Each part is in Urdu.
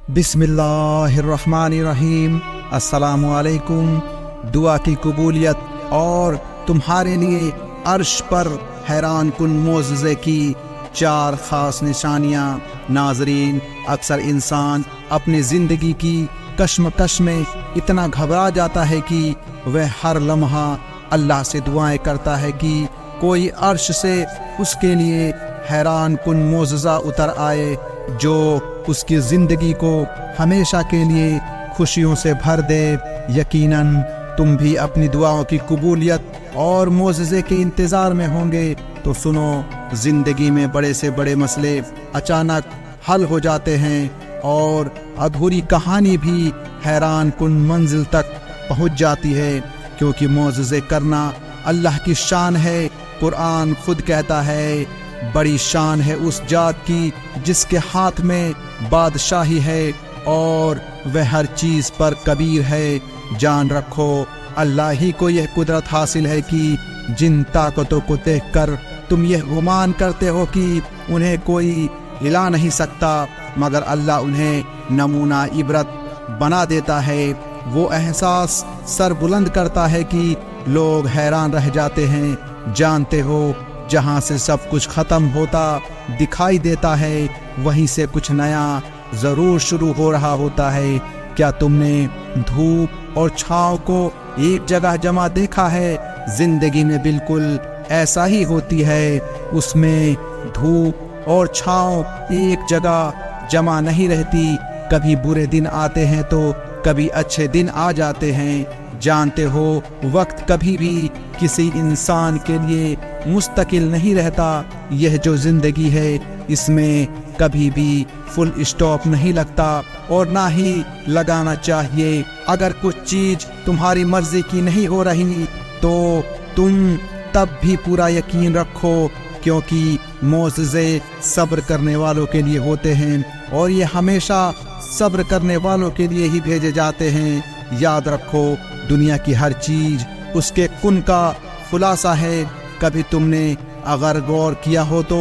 بسم اللہ الرحمن الرحیم۔ السلام علیکم۔ دعا کی قبولیت اور تمہارے لیے عرش پر حیران کن معجزے کی 4 خاص نشانیاں۔ ناظرین، اکثر انسان اپنی زندگی کی کشمکش میں اتنا گھبرا جاتا ہے کہ وہ ہر لمحہ اللہ سے دعائیں کرتا ہے کہ کوئی عرش سے اس کے لیے حیران کن معجزہ اتر آئے جو اس کی زندگی کو ہمیشہ کے لیے خوشیوں سے بھر دے۔ یقیناً تم بھی اپنی دعاؤں کی قبولیت اور معجزے کے انتظار میں ہوں گے۔ تو سنو، زندگی میں بڑے سے بڑے مسئلے اچانک حل ہو جاتے ہیں اور ادھوری کہانی بھی حیران کن منزل تک پہنچ جاتی ہے، کیونکہ معجزے کرنا اللہ کی شان ہے۔ قرآن خود کہتا ہے، بڑی شان ہے اس ذات کی جس کے ہاتھ میں بادشاہی ہے اور وہ ہر چیز پر قدیر ہے۔ جان رکھو، اللہ ہی کو یہ قدرت حاصل ہے کہ جن طاقتوں کو دیکھ کر تم یہ گمان کرتے ہو کہ انہیں کوئی ہلا نہیں سکتا، مگر اللہ انہیں نمونہ عبرت بنا دیتا ہے۔ وہ احساس سر بلند کرتا ہے کہ لوگ حیران رہ جاتے ہیں۔ جانتے ہو، جہاں سے سب کچھ ختم ہوتا دکھائی دیتا ہے، وہیں سے کچھ نیا ضرور شروع ہو رہا ہوتا ہے۔ کیا تم نے دھوپ اور چھاؤں کو ایک جگہ جمع دیکھا ہے؟ زندگی میں بالکل ایسا ہی ہوتی ہے۔ اس میں دھوپ اور چھاؤں ایک جگہ جمع نہیں رہتی۔ کبھی برے دن آتے ہیں تو کبھی اچھے دن آ جاتے ہیں۔ جانتے ہو، وقت کبھی بھی کسی انسان کے لیے مستقل نہیں رہتا۔ یہ جو زندگی ہے، اس میں کبھی بھی فل اسٹاپ نہیں لگتا اور نہ ہی لگانا چاہیے۔ اگر کچھ چیز تمہاری مرضی کی نہیں ہو رہی تو تم تب بھی پورا یقین رکھو، کیونکہ معجزے صبر کرنے والوں کے لیے ہوتے ہیں اور یہ ہمیشہ صبر کرنے والوں کے لیے ہی بھیجے جاتے ہیں۔ یاد رکھو، دنیا کی ہر چیز اس کے کن کا خلاصہ ہے۔ کبھی تم نے اگر غور کیا ہو تو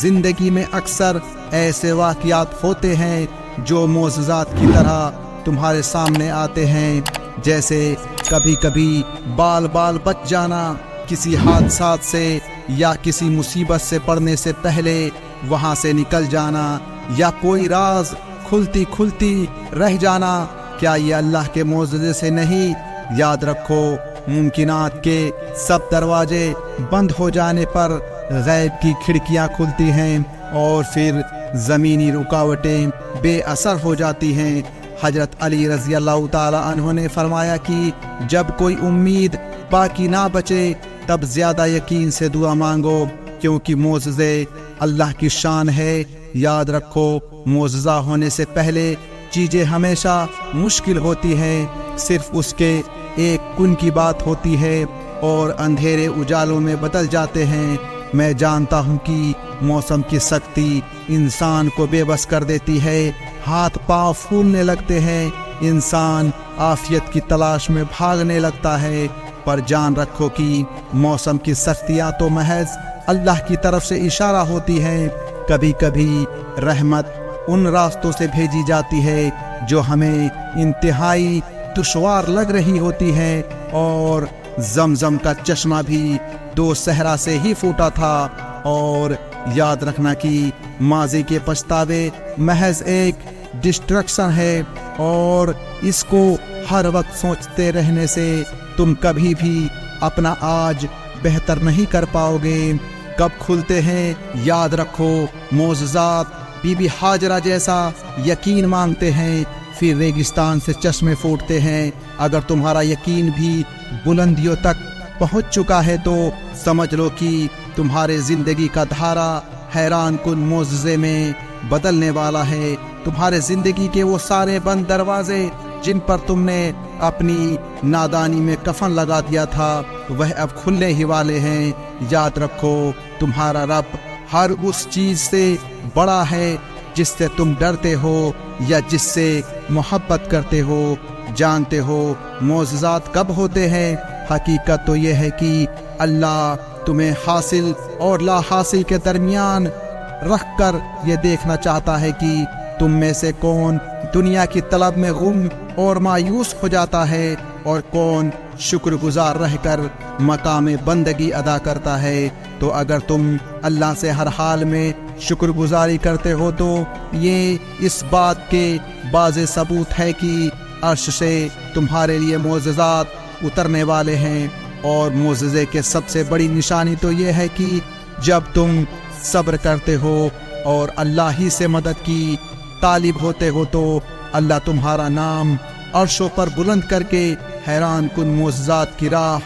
زندگی میں اکثر ایسے واقعات ہوتے ہیں جو معجزات کی طرح تمہارے سامنے آتے ہیں، جیسے کبھی کبھی بال بچ جانا، کسی حادثات سے یا کسی مصیبت سے پڑنے سے پہلے وہاں سے نکل جانا، یا کوئی راز کھلتی رہ جانا۔ کیا یہ اللہ کے معجزے سے نہیں؟ یاد رکھو، ممکنات کے سب دروازے بند ہو جانے پر غیب کی کھڑکیاں کھلتی ہیں اور پھر زمینی رکاوٹیں بے اثر ہو جاتی ہیں۔ حضرت علی رضی اللہ تعالی عنہ نے فرمایا کہ جب کوئی امید باقی نہ بچے تب زیادہ یقین سے دعا مانگو، کیونکہ معجزے اللہ کی شان ہے۔ یاد رکھو، معجزہ ہونے سے پہلے چیزیں ہمیشہ مشکل ہوتی ہیں، صرف اس کے ایک کن کی بات ہوتی ہے اور اندھیرے اجالوں میں بدل جاتے ہیں۔ میں جانتا ہوں کہ موسم کی سختی انسان کو بے بس کر دیتی ہے، ہاتھ پاؤں پھولنے لگتے ہیں، انسان عافیت کی تلاش میں بھاگنے لگتا ہے، پر جان رکھو کہ موسم کی سختیاں تو محض اللہ کی طرف سے اشارہ ہوتی ہیں۔ کبھی کبھی رحمت ان راستوں سے بھیجی جاتی ہے جو ہمیں انتہائی دشوار لگ رہی ہوتی ہے، اور زمزم کا چشمہ بھی 2 صحرا سے ہی پھوٹا تھا۔ اور یاد رکھنا کہ ماضی کے پچھتاوے محض ایک ڈسٹریکشن ہے، اور اس کو ہر وقت سوچتے رہنے سے تم کبھی بھی اپنا آج بہتر نہیں کر پاؤ گے۔ کب کھلتے ہیں؟ یاد رکھو، معجزات بی بی ہاجرہ جیسا یقین مانگتے ہیں، پھر ریگستان سے چشمے پھوٹتے ہیں۔ اگر تمہارا یقین بھی بلندیوں تک پہنچ چکا ہے تو سمجھ لو کہ تمہارے زندگی کا دھارا حیران کن معجزے میں بدلنے والا ہے۔ تمہارے زندگی کے وہ سارے بند دروازے جن پر تم نے اپنی نادانی میں کفن لگا دیا تھا، وہ اب کھلنے ہی والے ہیں۔ یاد رکھو، تمہارا رب ہر اس چیز سے بڑا ہے جس سے تم ڈرتے ہو یا جس سے محبت کرتے ہو۔ جانتے ہو معجزات کب ہوتے ہیں؟ حقیقت تو یہ ہے کہ اللہ تمہیں حاصل اور لا حاصل کے درمیان رکھ کر یہ دیکھنا چاہتا ہے کہ تم میں سے کون دنیا کی طلب میں غم اور مایوس ہو جاتا ہے، اور کون شکر گزار رہ کر مقام بندگی ادا کرتا ہے؟ تو اگر تم اللہ سے ہر حال میں شکر گزاری کرتے ہو تو یہ اس بات کے واضح ثبوت ہے کہ عرش سے تمہارے لیے معجزات اترنے والے ہیں۔ اور معجزے کے سب سے بڑی نشانی تو یہ ہے کہ جب تم صبر کرتے ہو اور اللہ ہی سے مدد کی طالب ہوتے ہو تو اللہ تمہارا نام عرشوں پر بلند کر کے حیران کن معجزات کی راہ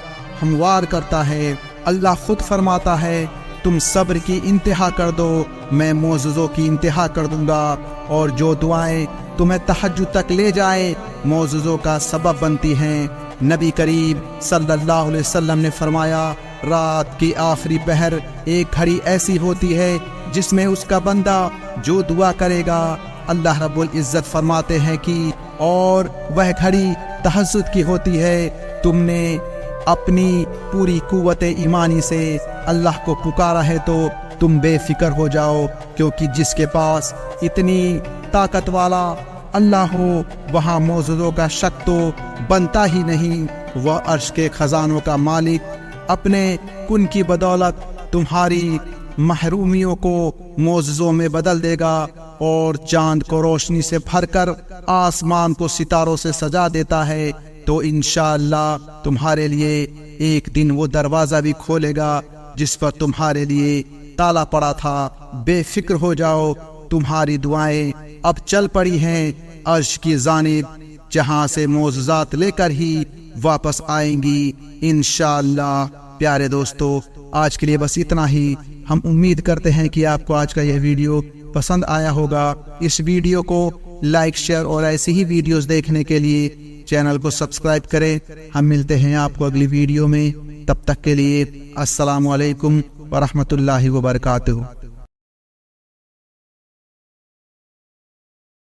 ہموار کرتا ہے۔ اللہ خود فرماتا ہے، تم صبر کی انتہا کر دو، میں معجزوں کی انتہا کر دوں گا۔ اور جو دعائیں تمہیں تہجد تک لے جائے معجزوں کا سبب بنتی ہیں۔ نبی کریم صلی اللہ علیہ وسلم نے فرمایا، رات کی آخری پہر ایک گھڑی ایسی ہوتی ہے جس میں اس کا بندہ جو دعا کرے گا، اللہ رب العزت فرماتے ہیں کہ اور وہ گھڑی تہجد کی ہوتی ہے۔ تم نے اپنی پوری قوت ایمانی سے اللہ کو پکارا ہے تو تم بے فکر ہو جاؤ، کیونکہ جس کے پاس اتنی طاقت والا اللہ ہو وہاں معجزوں کا شک تو بنتا ہی نہیں۔ وہ عرش کے خزانوں کا مالک اپنے کن کی بدولت تمہاری محرومیوں کو معجزوں میں بدل دے گا، اور چاند کو روشنی سے بھر کر آسمان کو ستاروں سے سجا دیتا ہے۔ تو انشاءاللہ تمہارے لیے ایک دن وہ دروازہ بھی کھولے گا جس پر تمہارے لیے تالا پڑا تھا۔ بے فکر ہو جاؤ، تمہاری دعائیں اب چل پڑی ہیں عرش کی جانب، جہاں سے معجزات لے کر ہی واپس آئیں گی انشاءاللہ۔ پیارے دوستو، آج کے لیے بس اتنا ہی۔ ہم امید کرتے ہیں کہ آپ کو آج کا یہ ویڈیو پسند آیا ہوگا۔ اس ویڈیو کو لائک، شیئر اور ایسی ہی ویڈیوز دیکھنے کے لیے چینل کو سبسکرائب کریں۔ ہم ملتے ہیں آپ کو اگلی ویڈیو میں، تب تک کے لیے السلام علیکم ورحمۃ اللہ وبرکاتہ۔